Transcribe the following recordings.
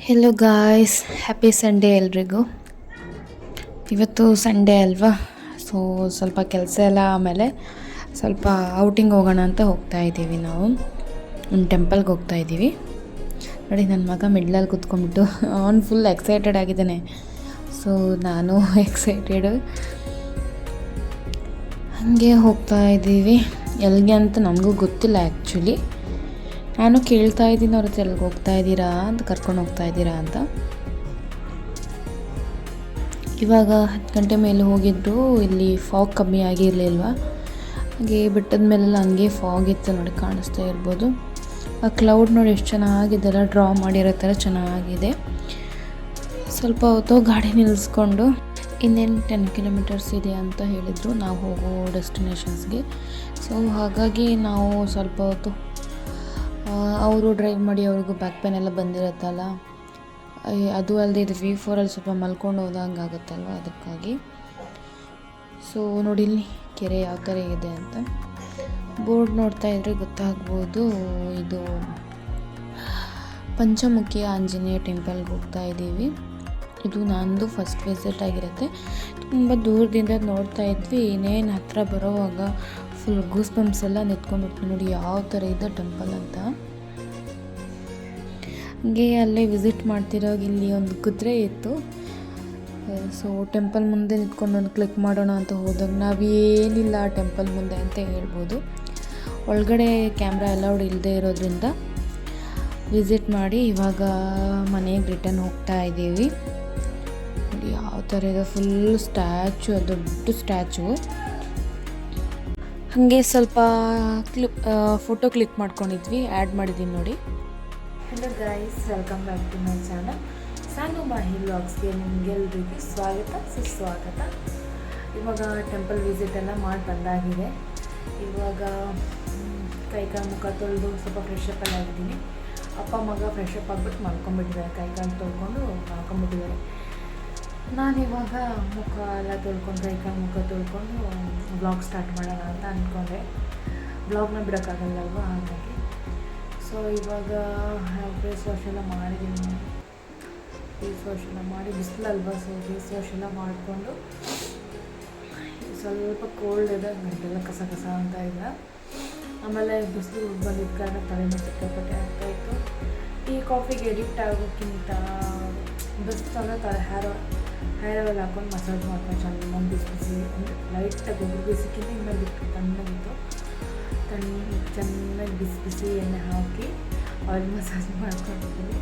Hello guys, happy Sunday ಎಲ್ರಿಗೂ. ಇವತ್ತು Sunday ಅಲ್ವಾ, ಸೊ ಸ್ವಲ್ಪ ಕೆಲಸ ಎಲ್ಲ ಆಮೇಲೆ ಸ್ವಲ್ಪ ಔಟಿಂಗ್ ಹೋಗೋಣ ಅಂತ ಹೋಗ್ತಾ ಇದ್ದೀವಿ. ನಾವು ಒಂದು ಟೆಂಪಲ್ಗೆ ಹೋಗ್ತಾ ಇದ್ದೀವಿ. ನೋಡಿ, ನನ್ನ ಮಗ ಮಿಡ್ಲಲ್ಲಿ ಕೂತ್ಕೊಂಡ್ಬಿಟ್ಟು ಅವನು ಫುಲ್ ಎಕ್ಸೈಟೆಡ್ ಆಗಿದ್ದಾನೆ. ಸೊ ನಾನು ಎಕ್ಸೈಟೆಡು. ಹಾಗೆ ಹೋಗ್ತಾ ಇದ್ದೀವಿ. ಎಲ್ಲಿಗೆ ಅಂತ ನನಗೂ ಗೊತ್ತಿಲ್ಲ ಆ್ಯಕ್ಚುಲಿ. ನಾನು ಕೇಳ್ತಾ ಇದ್ದೀನಿ ಅವ್ರ ಹತ್ರ, ಎಲ್ಲಿಗೆ ಹೋಗ್ತಾ ಇದ್ದೀರಾ ಅಂತ, ಕರ್ಕೊಂಡು ಹೋಗ್ತಾ ಇದ್ದೀರಾ ಅಂತ. ಇವಾಗ 10 ಗಂಟೆ ಮೇಲೆ ಹೋಗಿದ್ರು. ಇಲ್ಲಿ ಫಾಗ್ ಕಮ್ಮಿ ಆಗಿರಲಿಲ್ವ, ಹಾಗೆ ಬೆಟ್ಟದ ಮೇಲೆಲ್ಲ ಹಂಗೆ ಫಾಗ್ ಇತ್ತು ನೋಡಿ, ಕಾಣಿಸ್ತಾ ಇರ್ಬೋದು. ಆ ಕ್ಲೌಡ್ ನೋಡಿ ಎಷ್ಟು ಚೆನ್ನಾಗಿದೆಲ್ಲ, ಡ್ರಾ ಮಾಡಿರೋ ಥರ ಚೆನ್ನಾಗಿದೆ. ಸ್ವಲ್ಪ ಹೊತ್ತು ಗಾಡಿ ನಿಲ್ಲಿಸ್ಕೊಂಡು ಇನ್ನೇನು 10 ಕಿಲೋಮೀಟರ್ಸ್ ಇದೆ ಅಂತ ಹೇಳಿದರು ನಾವು ಹೋಗೋ ಡೆಸ್ಟಿನೇಷನ್ಸ್ಗೆ. ಸೊ ಹಾಗಾಗಿ ನಾವು ಸ್ವಲ್ಪ ಹೊತ್ತು, ಅವರು ಡ್ರೈವ್ ಮಾಡಿ ಅವ್ರಿಗೂ ಬ್ಯಾಕ್ ಪೇನ್ ಎಲ್ಲ ಬಂದಿರುತ್ತಲ್ಲ, ಅದು ಅಲ್ಲದೆ ಇದು V4ಅಲ್ಲಿ ಸ್ವಲ್ಪ ಮಲ್ಕೊಂಡು ಹೋದಂಗೆ ಆಗುತ್ತಲ್ವ, ಅದಕ್ಕಾಗಿ. ಸೊ ನೋಡಿ, ಇಲ್ಲಿ ಕೆರೆ ಯಾವ ಥರ ಇದೆ ಅಂತ ಬೋರ್ಡ್ ನೋಡ್ತಾ ಇದ್ರೆ ಗೊತ್ತಾಗ್ಬೋದು. ಇದು ಪಂಚಮುಖಿ ಆಂಜನೇಯ ಟೆಂಪಲ್ಗೆ ಹೋಗ್ತಾ ಇದ್ದೀವಿ. ಇದು ನಂದು ಫಸ್ಟ್ ವಿಸಿಟ್ ಆಗಿರುತ್ತೆ. ತುಂಬ ದೂರದಿಂದ ನೋಡ್ತಾ ಇದ್ವಿ, ಇನ್ನೇನು ಹತ್ತಿರ ಬರೋವಾಗ ಫುಲ್ ಗೂಸ್ ಬಂಪ್ಸ್ ಎಲ್ಲ ನಿಂತ್ಕೊಂಡ್ಬಿಟ್ಟು ನೋಡಿ ಯಾವ ಥರ ಇದೆ ಟೆಂಪಲ್ ಅಂತ. ಹಾಗೆ ಅಲ್ಲೇ ವಿಸಿಟ್ ಮಾಡ್ತಿರೋವಾಗ ಇಲ್ಲಿ ಒಂದು ಕುದುರೆ ಇತ್ತು. ಸೊ ಟೆಂಪಲ್ ಮುಂದೆ ನಿಂತ್ಕೊಂಡು ಒಂದು ಕ್ಲಿಕ್ ಮಾಡೋಣ ಅಂತ ಹೋದಾಗ ನಾವೇನಿಲ್ಲ ಟೆಂಪಲ್ ಮುಂದೆ ಅಂತ ಹೇಳ್ಬೋದು. ಒಳಗಡೆ ಕ್ಯಾಮ್ರಾ ಅಲೌಡ್ ಇಲ್ಲದೆ ಇರೋದ್ರಿಂದ ವಿಸಿಟ್ ಮಾಡಿ ಇವಾಗ ಮನೆಗೆ ರಿಟರ್ನ್ ಹೋಗ್ತಾ ಇದ್ದೀವಿ. ನೋಡಿ ಯಾವ ಥರ ಇದೆ, ಫುಲ್ ಸ್ಟ್ಯಾಚು, ದೊಡ್ಡ ಸ್ಟ್ಯಾಚು. ಹಾಗೆ ಸ್ವಲ್ಪ ಫೋಟೋ ಕ್ಲಿಕ್ ಮಾಡ್ಕೊಂಡಿದ್ವಿ, ಆ್ಯಡ್ ಮಾಡಿದ್ದೀನಿ ನೋಡಿ. Hello guys, welcome back to my channel Sanu Mahi ವ್ಲಾಗ್ಸ್ಗೆ ನಿಮಗೆಲ್ಲರಿಗೂ ಸ್ವಾಗತ ಸುಸ್ವಾಗತ. ಇವಾಗ ಟೆಂಪಲ್ ವಿಸಿಟ್ ಎಲ್ಲ ಮಾಡಿ ಬಂದಾಗಿದೆ. ಇವಾಗ ಕೈಕಾಲು ಮುಖ ತೊಳೆದು ಸ್ವಲ್ಪ ಫ್ರೆಶ್ ಅಪ್ ಎಲ್ಲ ಆಗಿದ್ದೀನಿ. ಅಪ್ಪ ಮಗ ಫ್ರೆಶ್ ಅಪ್ ಆಗಿಬಿಟ್ಟು ಮಲ್ಕೊಂಡ್ಬಿಟ್ಟಿದ್ದಾರೆ, ಕೈಕಾಲು ತೊಳ್ಕೊಂಡು ಮಲ್ಕೊಂಡ್ಬಿಟ್ಟಿದ್ದಾರೆ. ನಾನಿವಾಗ ಮುಖ ಎಲ್ಲ ತೊಳ್ಕೊಂಡು, ಕೈಕಾಲು ಮುಖ ತೊಳ್ಕೊಂಡು ಬ್ಲಾಗ್ ಸ್ಟಾರ್ಟ್ ಮಾಡೋಣ ಅಂತ ಅಂದ್ಕೊಂಡೆ. ಬ್ಲಾಗ್ನ ಬಿಡೋಕ್ಕಾಗಲ್ಲಲ್ವ, ಹಾಗಾಗಿ. ಸೊ ಇವಾಗ ಫೇಸ್ ವಾಶ್ ಎಲ್ಲ ಮಾಡಿದ್ದೀನಿ. ಫೇಸ್ ವಾಶ್ ಎಲ್ಲ ಮಾಡಿ, ಬಿಸಿಲಲ್ವ, ಸೊ ಫೇಸ್ ವಾಶ್ ಎಲ್ಲ ಮಾಡಿಕೊಂಡು ಸ್ವಲ್ಪ ಕೋಲ್ಡ್ ಇದೆ, ಗಂಟೆಲ್ಲ ಕಸ ಕಸ ಅಂತ ಇಲ್ಲ. ಆಮೇಲೆ ಬಿಸಿಲು ಬಂದಿದ್ದ ಕಾರಣ ತಲೆನೂ ಸಿಕ್ಕಾಪಟ್ಟೆ ಆಗ್ತಾಯಿತ್ತು. ಈ ಕಾಫಿಗೆ ಎಡಿಕ್ಟ್ ಆಗೋಕ್ಕಿಂತ ಬೆಸ್ಟ್ ಅಂದರೆ ಹೇರ್ ಆಯಿಲ್ ಹಾಕ್ಕೊಂಡು ಮಸಾಜ್ ಮಾಡ್ಕೊಂಡು ಚೆನ್ನಾಗಿ ಬಿಸಿ ಬಿಸಿ, ಅಂದರೆ ಲೈಟಾಗಿ ಒಬ್ಬರು ಬಿಸಿಕ್ಕಿಂತ ಇನ್ನು ಬಿಟ್ಟು ತಣ್ಣಗಿತ್ತು, ಚೆನ್ನಾಗಿ ಬಿಸಿ ಬಿಸಿ ಎಣ್ಣೆ ಹಾಕಿ ಆಯಿಲ್ ಮಸಾಜ್ ಮಾಡ್ಕೊಂಡಿದ್ದೀನಿ.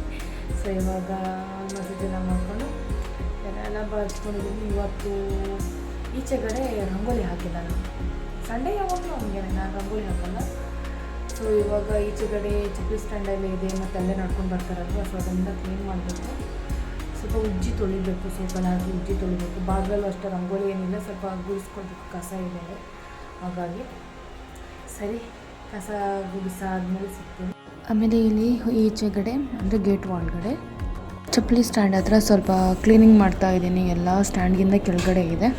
ಸೊ ಇವಾಗ ಮಸಾಜ್ ಎಲ್ಲ ಮಾಡಿಕೊಂಡು ಎಲ್ಲ ಬಳಸ್ಕೊಂಡಿದ್ದೀನಿ. ಇವತ್ತು ಈಚೆಗಡೆ ರಂಗೋಲಿ ಹಾಕಿಲ್ಲ ನಾನು. ಸಂಡೇ ಯಾವಾಗಲೂ ಹಂಗೆ ನಾನು ರಂಗೋಲಿ ಹಾಕಲ್ಲ. ಸೊ ಇವಾಗ ಈಚೆಗಡೆ ಚಪ್ಪಲಿ ಸ್ಟ್ಯಾಂಡಲ್ಲಿ ಇದೆ, ಮತ್ತು ಅಲ್ಲೇ ನಡ್ಕೊಂಡು ಬರ್ತಾರಲ್ವ, ಸೊ ಅದರಿಂದ ಕ್ಲೀನ್ ಮಾಡಬೇಕು. ಸ್ವಲ್ಪ ಉಜ್ಜಿ ತೊಳಿಬೇಕು, ಸೋಪಲ್ಲಿ ಹಾಕಿ ಉಜ್ಜಿ ತೊಳಿಬೇಕು. ಬಾಗಿಲಲ್ಲೂ ಅಷ್ಟೇ ರಂಗೋಲಿ ಏನಿಲ್ಲ, ಸ್ವಲ್ಪ ಗುಡಿಸ್ಕೊಳ್ಬೇಕು, ಕಸ ಇದೆ. ಹಾಗಾಗಿ ಸರಿ, ಕಸ ಗುಡಿಸಾದ್ಮೇಲೆ ಸಿಗ್ತೀನಿ. ಆಮೇಲೆ ಇಲ್ಲಿ ಈಚೆಗಡೆ ಅಂದರೆ ಗೇಟ್ ಒಳಗಡೆ ಚಪ್ಪಲಿ ಸ್ಟ್ಯಾಂಡ್ ಹತ್ರ ಸ್ವಲ್ಪ ಕ್ಲೀನಿಂಗ್ ಮಾಡ್ತಾ ಇದ್ದೀನಿ. ಎಲ್ಲ ಸ್ಟ್ಯಾಂಡ್ಗಿಂತ ಕೆಳಗಡೆ ಇದೆ.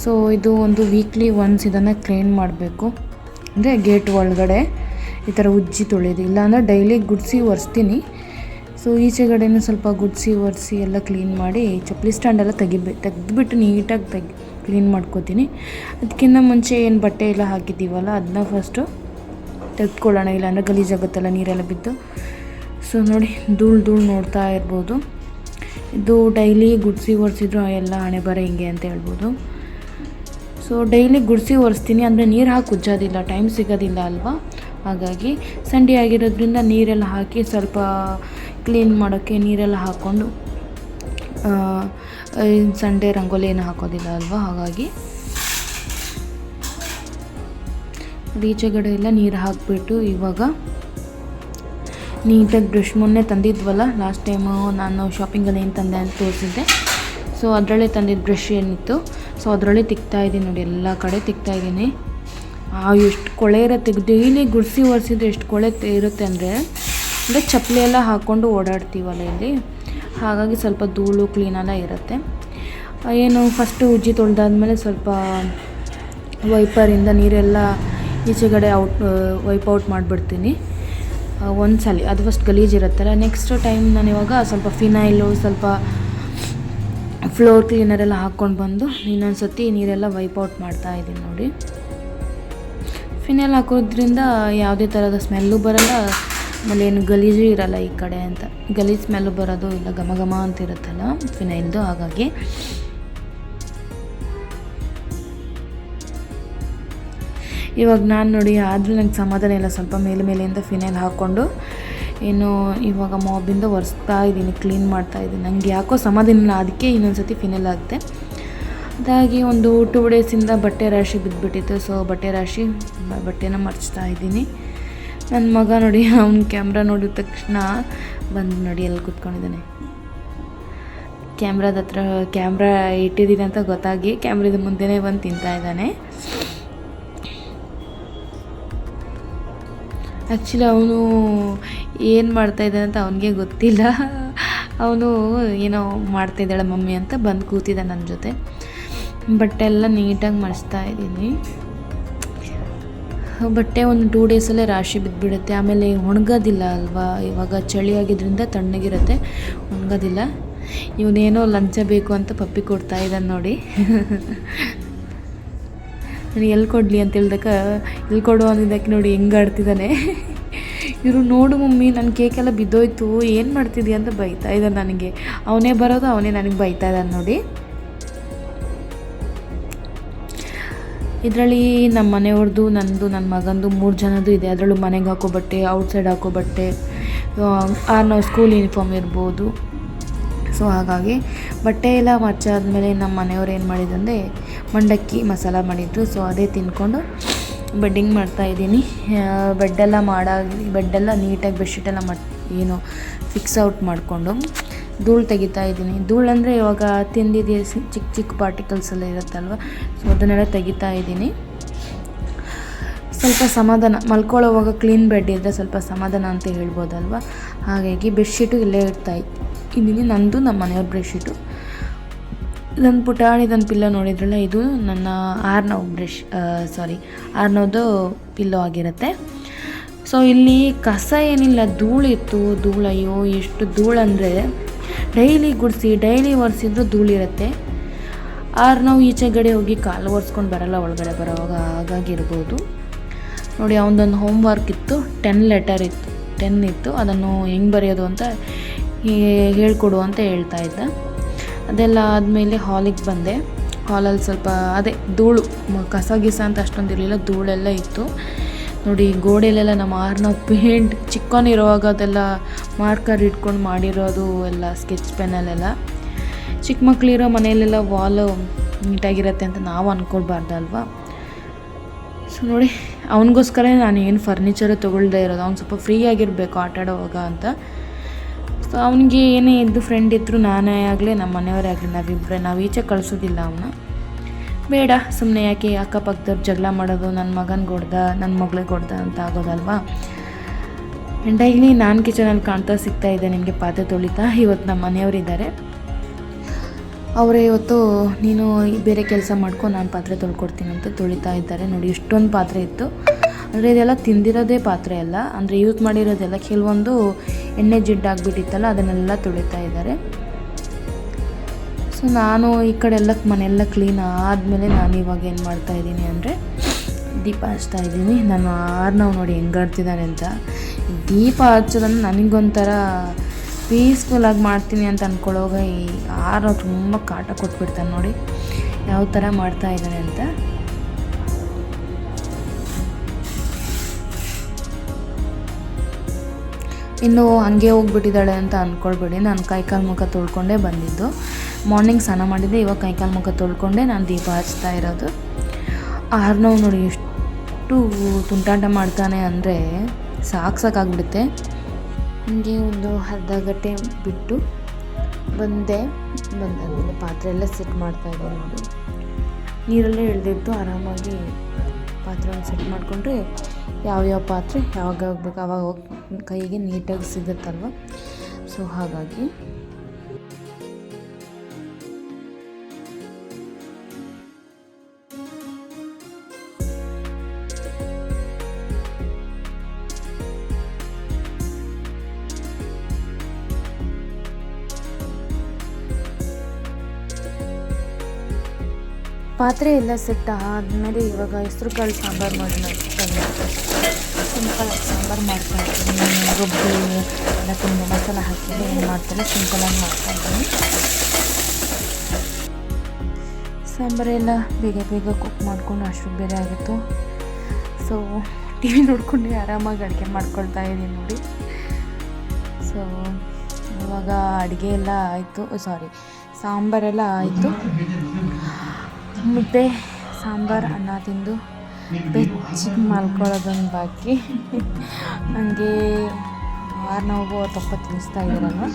ಸೊ ಇದು ಒಂದು ವೀಕ್ಲಿ ಒನ್ಸ್ ಇದನ್ನು ಕ್ಲೀನ್ ಮಾಡಬೇಕು. ಅಂದರೆ ಗೇಟ್ ಒಳಗಡೆ ಈ ಥರ ಉಜ್ಜಿ ತೊಳೆಯೋದು, ಇಲ್ಲಾಂದರೆ ಡೈಲಿ ಗುಡಿಸಿ ಒರೆಸ್ತೀನಿ. ಸೊ ಈಚೆಗಡೆನೂ ಸ್ವಲ್ಪ ಗುಡಿಸಿ ಒರೆಸಿ ಎಲ್ಲ ಕ್ಲೀನ್ ಮಾಡಿ ಚಪ್ಪಲಿ ಸ್ಟ್ಯಾಂಡೆಲ್ಲ ತೆಗೆದುಬಿಟ್ಟು ನೀಟಾಗಿ ಕ್ಲೀನ್ ಮಾಡ್ಕೋತೀನಿ. ಅದಕ್ಕಿಂತ ಮುಂಚೆ ಏನು ಬಟ್ಟೆ ಎಲ್ಲ ಹಾಕಿದ್ದೀವಲ್ಲ ಅದನ್ನ ಫಸ್ಟು ತೆಗೆದುಕೊಳ್ಳೋಣ, ಇಲ್ಲಾಂದರೆ ಗಲೀಜಾಗುತ್ತಲ್ಲ ನೀರೆಲ್ಲ ಬಿದ್ದು. ಸೊ ನೋಡಿ, ಧೂಳು ನೋಡ್ತಾ ಇರ್ಬೋದು. ಇದು ಡೈಲಿ ಗುಡಿಸಿ ಒರೆಸಿದ್ರು ಎಲ್ಲ ಹಣೆ ಬರ ಹಿಂಗೆ ಅಂತ ಹೇಳ್ಬೋದು. ಸೊ ಡೈಲಿ ಗುಡಿಸಿ ಒರೆಸ್ತೀನಿ, ಅಂದರೆ ನೀರು ಹಾಕಿ ಉಜ್ಜೋದಿಲ್ಲ, ಟೈಮ್ ಸಿಗೋದಿಲ್ಲ ಅಲ್ವಾ, ಹಾಗಾಗಿ. ಸಂಡೇ ಆಗಿರೋದ್ರಿಂದ ನೀರೆಲ್ಲ ಹಾಕಿ ಸ್ವಲ್ಪ ಕ್ಲೀನ್ ಮಾಡೋಕ್ಕೆ ನೀರೆಲ್ಲ ಹಾಕ್ಕೊಂಡು, ಸಂಡೇ ರಂಗೋಲಿ ಏನು ಹಾಕೋದಿಲ್ಲ ಅಲ್ವಾ, ಹಾಗಾಗಿ ಈಚೆಗಡೆ ಎಲ್ಲ ನೀರು ಹಾಕಿಬಿಟ್ಟು ಇವಾಗ ನೀಟಾಗಿ ಬ್ರಷ್ ಮೊನ್ನೆ ತಂದಿದ್ವಲ್ಲ ಲಾಸ್ಟ್ ಟೈಮು ನಾನು ಶಾಪಿಂಗಲ್ಲಿ ಏನು ತಂದೆ ಅಂತ ತೋರಿಸಿದ್ದೆ. ಸೊ ಅದರಲ್ಲೇ ತಂದಿದ್ದು ಬ್ರಷ್ ಏನಿತ್ತು, ಸೊ ಅದರಲ್ಲೇ ತಿಕ್ತಾಯಿದ್ದೀನಿ ನೋಡಿ, ಎಲ್ಲ ಕಡೆ ತಿಕ್ತಾಯಿದ್ದೀನಿ. ಎಷ್ಟು ಕೊಳೆ ಇರುತ್ತೆ, ಡೈಲಿ ಗುಡಿಸಿ ಒರೆಸಿದ್ರೆ ಎಷ್ಟು ಕೊಳೆ ಇರುತ್ತೆ ಅಂದರೆ ಚಪ್ಪಲಿ ಎಲ್ಲ ಹಾಕ್ಕೊಂಡು ಓಡಾಡ್ತೀವಲ್ಲ ಇಲ್ಲಿ, ಹಾಗಾಗಿ ಸ್ವಲ್ಪ ಧೂಳು ಕ್ಲೀನೆಲ್ಲ ಇರುತ್ತೆ. ಏನು ಫಸ್ಟು ಉಜ್ಜಿ ತೊಳೆದಾದ್ಮೇಲೆ ಸ್ವಲ್ಪ ವೈಪರಿಂದ ನೀರೆಲ್ಲ ಈಚೆಗಡೆ ವೈಪ್ ಔಟ್ ಮಾಡಿಬಿಡ್ತೀನಿ. ಒಂದು ಸಲ ಅದು ಫಸ್ಟ್ ಗಲೀಜಿರುತ್ತಲ್ಲ, ನೆಕ್ಸ್ಟ್ ಟೈಮ್ ನಾನು ಇವಾಗ ಸ್ವಲ್ಪ ಫಿನೈಲು, ಸ್ವಲ್ಪ ಫ್ಲೋರ್ ಕ್ಲೀನರೆಲ್ಲ ಹಾಕ್ಕೊಂಡು ಬಂದು ಇನ್ನೊಂದು ಸತಿ ನೀರೆಲ್ಲ ವೈಪೌಟ್ ಮಾಡ್ತಾಯಿದ್ದೀನಿ ನೋಡಿ. ಫಿನೈಲ್ ಹಾಕೋದ್ರಿಂದ ಯಾವುದೇ ಥರದ ಸ್ಮೆಲ್ಲು ಬರೋಲ್ಲ, ಆಮೇಲೆ ಏನು ಗಲೀಜು ಇರೋಲ್ಲ ಈ ಕಡೆ ಅಂತ. ಗಲೀಜು ಸ್ಮೆಲ್ಲು ಬರೋದು ಇಲ್ಲ, ಘಮ ಘಮ ಅಂತ ಇರುತ್ತಲ್ಲ ಫಿನೈಲ್ದು. ಹಾಗಾಗಿ ಇವಾಗ ನಾನು ನೋಡಿ ಆದರೂ ನಂಗೆ ಸಮಾಧಾನ ಇಲ್ಲ, ಸ್ವಲ್ಪ ಮೇಲಿಂದ ಫಿನೈಲ್ ಹಾಕ್ಕೊಂಡು ಇವಾಗ ಮಾಬಿಂದ ಒರೆಸ್ತಾ ಇದ್ದೀನಿ, ಕ್ಲೀನ್ ಮಾಡ್ತಾಯಿದ್ದೀನಿ. ನನಗೆ ಯಾಕೋ ಸಮಾಧಾನ ಇಲ್ಲ, ಅದಕ್ಕೆ ಇನ್ನೊಂದು ಸತಿ ಫಿನೈಲ್ ಹಾಕಿದೆ. ಅದಾಗಿ ಒಂದು 2 ಡೇಸಿಂದ ಬಟ್ಟೆ ರಾಶಿ ಬಿದ್ದುಬಿಟ್ಟಿತ್ತು. ಸೊ ಬಟ್ಟೆನ ಮರ್ಚ್ತಾ ಇದ್ದೀನಿ. ನನ್ನ ಮಗ ನೋಡಿ, ಅವ್ನ ಕ್ಯಾಮ್ರಾ ನೋಡಿದ ತಕ್ಷಣ ಬಂದು ನೋಡಿ ಎಲ್ಲಿ ಕೂತ್ಕೊಂಡಿದ್ದಾನೆ. ಕ್ಯಾಮ್ರಾದ ಹತ್ರ ಕ್ಯಾಮ್ರಾ ಇಟ್ಟಿದ್ದೀನಿ ಅಂತ ಗೊತ್ತಾಗಿ ಕ್ಯಾಮ್ರಾದ ಮುಂದೆನೇ ಬಂದು ತಿಂತಾ ಇದ್ದಾನೆ. ಆ್ಯಕ್ಚುಲಿ ಅವನು ಏನು ಮಾಡ್ತಾಯಿದ್ದಾನೆ ಅಂತ ಅವನಿಗೆ ಗೊತ್ತಿಲ್ಲ. ಅವನು ಏನೋ ಮಾಡ್ತಾಯಿದ್ದಾಳೆ ಮಮ್ಮಿ ಅಂತ ಬಂದು ಕೂತಿದ್ದ ನನ್ನ ಜೊತೆ. ಬಟ್ಟೆ ಎಲ್ಲ ನೀಟಾಗಿ ಮಡಿಸ್ತಾ ಇದ್ದೀನಿ. ಬಟ್ಟೆ ಒಂದು 2 ಡೇಸಲ್ಲೇ ರಾಶಿ ಬಿದ್ದುಬಿಡುತ್ತೆ. ಆಮೇಲೆ ಒಣಗೋದಿಲ್ಲ ಅಲ್ವಾ, ಇವಾಗ ಚಳಿ ಆಗಿದ್ದರಿಂದ ತಣ್ಣಗಿರುತ್ತೆ, ಒಣಗೋದಿಲ್ಲ. ಇವನೇನೋ ಲಂಚ ಬೇಕು ಅಂತ ಪಪ್ಪಿ ಕೊಡ್ತಾ ಇದ್ದಾನೆ ನೋಡಿ. ನಾನು ಎಲ್ಲಿ ಕೊಡಲಿ ಅಂತ ಹೇಳ್ದಕ್ಕೆ ಎಲ್ಲಿ ಕೊಡು ಅಂದಿದ್ದಕ್ಕೆ ನೋಡಿ ಹೆಂಗೆ ಆಡ್ತಿದ್ದಾನೆ. ಇವರು ನೋಡು ಮಮ್ಮಿ ನನ್ನ ಕೇಕೆಲ್ಲ ಬಿದ್ದೋಯ್ತು, ಏನು ಮಾಡ್ತಿದ್ದೀಯ ಅಂತ ಬೈತಾ ಇದ್ದಾನೆ ನನಗೆ. ಅವನೇ ಬರೋದು, ಅವನೇ ನನಗೆ ಬೈತಾ ಇದ್ದಾನೆ ನೋಡಿ. ಇದರಲ್ಲಿ ನಮ್ಮ ಮನೆಯವ್ರದ್ದು, ನನ್ನದು, ನನ್ನ ಮಗಂದು 3 ಜನದ್ದು ಇದೆ. ಅದರಲ್ಲೂ ಮನೆಗೆ ಹಾಕೋ ಬಟ್ಟೆ, ಔಟ್ಸೈಡ್ ಹಾಕೋ ಬಟ್ಟೆ, ನಾವು ಸ್ಕೂಲ್ ಯೂನಿಫಾರ್ಮ್ ಇರ್ಬೋದು. ಸೊ ಹಾಗಾಗಿ ಬಟ್ಟೆ ಎಲ್ಲ ಮಚ್ಚಾದ್ಮೇಲೆ ನಮ್ಮ ಮನೆಯವ್ರು ಏನು ಮಾಡಿದಂದರೆ ಮಂಡಕ್ಕಿ ಮಸಾಲ ಮಾಡಿದ್ರು. ಸೊ ಅದೇ ತಿಂದ್ಕೊಂಡು ಬೆಡ್ಡಿಂಗ್ ಮಾಡ್ತಾಯಿದ್ದೀನಿ. ಬೆಡ್ಡೆಲ್ಲ ನೀಟಾಗಿ ಬೆಡ್ಶೀಟೆಲ್ಲ ಫಿಕ್ಸ್ ಔಟ್ ಮಾಡಿಕೊಂಡು ಧೂಳು ತೆಗಿತಾ ಇದ್ದೀನಿ. ಧೂಳು ಅಂದರೆ ಇವಾಗ ತಿಂದಿದ್ದು ಚಿಕ್ಕ ಪಾರ್ಟಿಕಲ್ಸ್ ಎಲ್ಲ ಇರುತ್ತಲ್ವ, ಸೊ ಅದನ್ನೆಲ್ಲ ತೆಗಿತಾ ಇದ್ದೀನಿ. ಸ್ವಲ್ಪ ಸಮಾಧಾನ, ಮಲ್ಕೊಳ್ಳೋವಾಗ ಕ್ಲೀನ್ ಬೆಡ್ ಇದ್ದರೆ ಸ್ವಲ್ಪ ಸಮಾಧಾನ ಅಂತ ಹೇಳ್ಬೋದಲ್ವ. ಹಾಗಾಗಿ ಬೆಡ್ಶೀಟು ಇಲ್ಲೇ ಇಡ್ತಾ ಇದ್ದೀನಿ. ನಂದು ನಮ್ಮ ಮನೆಯವ್ರ ಬೆಡ್ಶೀಟು. ನನ್ನ ಪುಟಾಣಿದೊಂದು ಪಿಲ್ಲೋ ನೋಡಿದ್ರಲ್ಲ, ಇದು ನನ್ನ ಆರ್ನವ್ದು ಪಿಲ್ಲೋ ಆಗಿರುತ್ತೆ. ಸೊ ಇಲ್ಲಿ ಕಸ ಏನಿಲ್ಲ, ಧೂಳಿತ್ತು. ಅಯ್ಯೋ ಎಷ್ಟು ಧೂಳಂದರೆ ಡೈಲಿ ಗುಡಿಸಿ ಡೈಲಿ ಒರೆಸಿದ್ರು ಧೂಳಿರುತ್ತೆ. ನಾವು ಈಚೆಗಡೆ ಹೋಗಿ ಕಾಲು ಒರೆಸ್ಕೊಂಡು ಬರೋಲ್ಲ ಒಳಗಡೆ ಬರೋವಾಗ, ಹಾಗಾಗಿರ್ಬೋದು ನೋಡಿ. ಅವನದೊಂದು ಹೋಮ್ ವರ್ಕ್ ಇತ್ತು, 10 ಇತ್ತು. ಅದನ್ನು ಹೆಂಗೆ ಬರೆಯೋದು ಅಂತ ಹೇಳ್ಕೊಡು ಅಂತ ಹೇಳ್ತಾ ಇದ್ದ. ಅದೆಲ್ಲ ಆದಮೇಲೆ ಹಾಲಿಗೆ ಬಂದೆ. ಹಾಲಲ್ಲಿ ಸ್ವಲ್ಪ ಅದೇ ಧೂಳು, ಕಸ ಅಂತ ಅಷ್ಟೊಂದು ಇರಲಿಲ್ಲ, ಧೂಳೆಲ್ಲ ಇತ್ತು ನೋಡಿ. ಗೋಡೆಯಲ್ಲೆಲ್ಲ ನಮ್ಮ ನಾವು ಪೇಂಟ್ ಚಿಕ್ಕವನಿರುವಾಗ ಅದೆಲ್ಲ ಮಾರ್ಕರ್ ಇಟ್ಕೊಂಡು ಮಾಡಿರೋದು ಎಲ್ಲ ಸ್ಕೆಚ್ ಪೆನ್ನಲ್ಲೆಲ್ಲ. ಚಿಕ್ಕ ಮಕ್ಕಳಿರೋ ಮನೆಯಲ್ಲೆಲ್ಲ ವಾಲು ನೀಟಾಗಿರುತ್ತೆ ಅಂತ ನಾವು ಅಂದ್ಕೊಳ್ಬಾರ್ದಲ್ವಾ. ಸೊ ನೋಡಿ, ಅವನಿಗೋಸ್ಕರ ನಾನು ಏನು ಫರ್ನಿಚರು ತೊಗೊಳ್ದೇ ಇರೋದು. ಅವ್ನು ಸ್ವಲ್ಪ ಫ್ರೀ ಆಗಿರಬೇಕು ಆಟ ಆಡೋವಾಗ ಅಂತ. ಸೊ ಅವನಿಗೆ ಏನೇ ಇದ್ದು ಫ್ರೆಂಡ್ ಇದ್ದರೂ, ನಾನೇ ಆಗಲಿ ನಮ್ಮ ಮನೆಯವರೇ ಆಗಲಿ, ನಾವು ಈಚೆ ಕಳಿಸೋದಿಲ್ಲ ಅವನ್ನ. ಬೇಡ ಸುಮ್ಮನೆ ಯಾಕೆ ಅಕ್ಕಪಕ್ಕದವ್ರು ಜಗಳ ಮಾಡೋದು, ನನ್ನ ಮಗನಿಗೆ ಹೊಡ್ದ, ನನ್ನ ಮಗಳಿಗೆ ಹೊಡ್ದ ಅಂತ ಆಗೋದಲ್ವಾ. ಡೈಲಿ ನಾನು ಕಿಚನಲ್ಲಿ ಕಾಣ್ತಾ ಸಿಗ್ತಾ ಇದ್ದೆ ನಿಮಗೆ ಪಾತ್ರೆ ತೊಳಿತಾ. ಇವತ್ತು ನಮ್ಮ ಮನೆಯವರಿದ್ದಾರೆ, ಅವರೇ ಇವತ್ತು ನೀನು ಬೇರೆ ಕೆಲಸ ಮಾಡ್ಕೊ, ನಾನು ಪಾತ್ರೆ ತೊಳ್ಕೊಡ್ತೀನಿ ಅಂತ ತೊಳಿತಾ ಇದ್ದಾರೆ ನೋಡಿ. ಇಷ್ಟೊಂದು ಪಾತ್ರೆ ಇತ್ತು. ಅಂದರೆ ಇದೆಲ್ಲ ತಿಂದಿರೋದೇ ಪಾತ್ರೆ ಅಲ್ಲ, ಅಂದರೆ ಯೂಸ್ ಮಾಡಿರೋದೆಲ್ಲ. ಕೆಲವೊಂದು ಎಣ್ಣೆ ಜಿಡ್ಡಾಗಿಬಿಟ್ಟಿತ್ತಲ್ಲ, ಅದನ್ನೆಲ್ಲ ತೊಳಿತಾ ಇದ್ದಾರೆ. ಸೊ ನಾನು ಈ ಕಡೆ ಎಲ್ಲ ಮನೆಯೆಲ್ಲ ಕ್ಲೀನ್ ಆದಮೇಲೆ ನಾನು ಇವಾಗ ಏನು ಮಾಡ್ತಾಯಿದ್ದೀನಿ ಅಂದರೆ ದೀಪ ಹಚ್ತಾ ಇದ್ದೀನಿ. ನಾನು ಆರ್ನವ್ ನೋಡಿ ಹೆಂಗಾಡ್ತಿದ್ದಾನೆ ಅಂತ. ದೀಪ ಹಚ್ಚೋದನ್ನು ನನಗೊಂಥರ ಪೀಸ್ಫುಲ್ಲಾಗಿ ಮಾಡ್ತೀನಿ ಅಂತ ಅಂದ್ಕೊಳ್ಳೋವಾಗ ಈ ಆರ್ನವ್ ತುಂಬ ಕಾಟ ಕೊಟ್ಬಿಡ್ತಾನೆ ನೋಡಿ, ಯಾವ ಥರ ಮಾಡ್ತಾಯಿದ್ದಾನೆ ಅಂತ. ಇನ್ನು ಹಾಗೆ ಹೋಗ್ಬಿಟ್ಟಿದ್ದಾಳೆ ಅಂತ ಅಂದ್ಕೊಳ್ಬೇಡಿ. ನಾನು ಕೈಕಾಲು ಮುಖ ತೊಳ್ಕೊಂಡೇ ಬಂದಿದ್ದು. ಮಾರ್ನಿಂಗ್ ಸ್ನಾನ ಮಾಡಿದ್ದೆ, ಇವಾಗ ಕೈಕಾಲು ಮುಖ ತೊಳ್ಕೊಂಡೆ ನಾನು ದೀಪ ಹಚ್ತಾ ಇರೋದು. ಆರ್ನವ್ ನೋಡಿ ಎಷ್ಟು ತುಂಟಾಟ ಮಾಡ್ತಾನೆ ಅಂದರೆ ಸಾಕಾಗ್ಬಿಡುತ್ತೆ. ಹಾಗೆ ಒಂದು ಅರ್ಧ ಗಂಟೆ ಬಿಟ್ಟು ಬಂದಾದಮೇಲೆ ಪಾತ್ರೆ ಎಲ್ಲ ಸೆಟ್ ಮಾಡ್ತಾಯಿದ್ದೆ ನೋಡಿ. ನೀರಲ್ಲೇ ಇಳಿದಿದ್ದು ಆರಾಮಾಗಿ ಪಾತ್ರೆಯನ್ನು ಸೆಟ್ ಮಾಡಿಕೊಂಡ್ರೆ ಯಾವ್ಯಾವ ಪಾತ್ರೆ ಯಾವಾಗ ಹೋಗ್ಬೇಕು ಆವಾಗ ಹೋಗಿ ಕೈಗೆ ನೀಟಾಗಿ ಸಿಗುತ್ತಲ್ವ. ಸೊ ಹಾಗಾಗಿ ಪಾತ್ರೆ ಎಲ್ಲ ಸೆಟ್ ಆದಮೇಲೆ ಇವಾಗ ಹೆಸ್ರು ಕಾಳು ಸಾಂಬಾರು ಮಾಡೋಣ. ಸಿಂಪಲ್ ಸಾಂಬಾರು ಮಾಡ್ತಾಯಿದ್ದೀನಿ. ರುಬ್ಬಿ ಎಲ್ಲ ತುಂಬ ಮಸಾಲ ಹಾಕಿದ್ರೆ ಏನು ಮಾಡ್ತಾರೆ, ಸಿಂಪಲಾಗಿ ಮಾಡ್ತಾಯಿದ್ದೀನಿ. ಸಾಂಬಾರೆಲ್ಲ ಬೇಗ ಬೇಗ ಕುಕ್ ಮಾಡ್ಕೊಂಡು ಅಷ್ಟು ಬೇರೆ ಆಗಿತ್ತು. ಸೊ ಟಿ ವಿ ನೋಡ್ಕೊಂಡು ಆರಾಮಾಗಿ ಅಡುಗೆ ಮಾಡ್ಕೊಳ್ತಾ ಇದ್ದೀನಿ ನೋಡಿ. ಸೊ ಇವಾಗ ಅಡುಗೆ ಎಲ್ಲ ಆಯಿತು, ಸಾಂಬಾರೆಲ್ಲ ಆಯಿತು. ಮುದ್ದೆ ಸಾಂಬಾರು ಅನ್ನ ತಿಂದು ಬೆಚ್ಚಿಗೆ ಮಲ್ಕೊಳ್ಳೋದೊಂದು ಬಾಕಿ. ನನಗೆ 6 ನೋವು 90 ತಿನ್ನಿಸ್ತಾ ಇದ್ದಾರಲ್ವ.